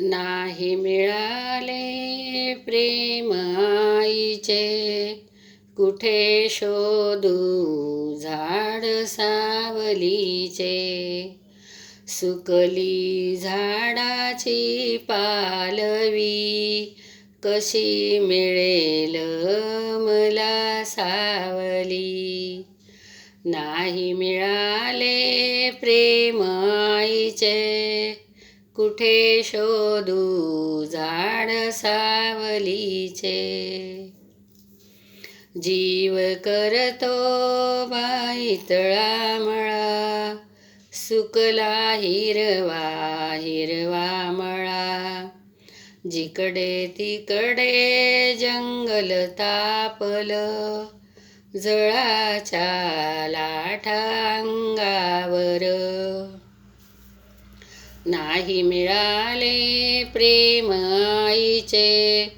नाही मिळाले प्रेम आईचे, कुठे शोधू झाड सावलीचे. सुकली झाडाची पालवी, कशी मिळेल मला सावली. नाही मिळाले प्रेम आईचे, कुठे शोधू झाड सावलीचे. जीव करतो बाई तळामळा, सुकला हिरवा हिरवा मळा. जिकडे तिकडे जंगल तापलं, जळाच्या लाटा अंगावर. नाही मिळाले प्रेम आईचे,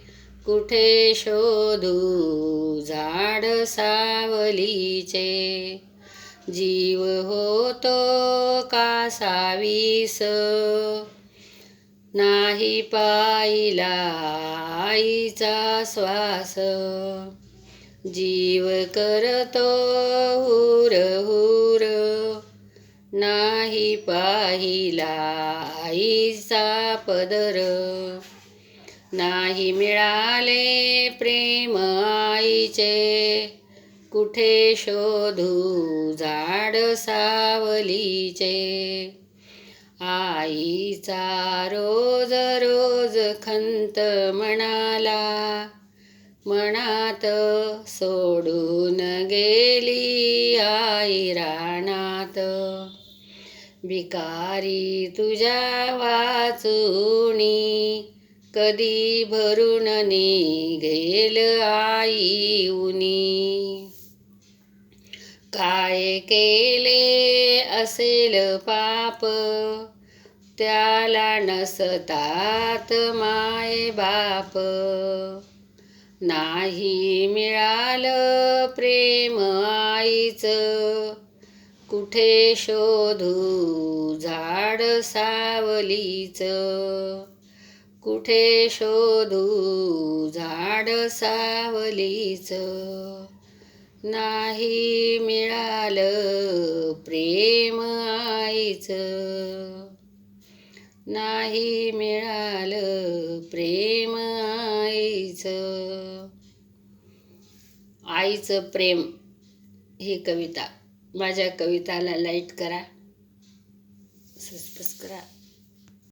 कुठे शोधू झाड सावलीचे. जीव होतो कासावीस, नाही पाहिला आईचा श्वास. जीव करतो हुर हुर, नाही पाहिला आईचा पदर. नाही मिळाले प्रेम आईचे, कुठे शोधू झाड सावलीचे. आईचा रोज रोज खंत मनाला, मनात सोडून गेली आई रानात. भिकारी तुझ्या वाचुनी, कधी भरून निघेल आई उनी. काय केले असेल पाप, त्याला नसतात माय बाप. नाही मिळालं प्रेम आईचं, कुठे शोधू झाड सावलीचं. कुठे शोधू झाड सावलीचं. नाही मिळालं प्रेम आईचं. नाही मिळालं प्रेम आईचं. आईचं प्रेम ही कविता. माझ्या कविताला लाईक करा, सबस्क्राईब करा.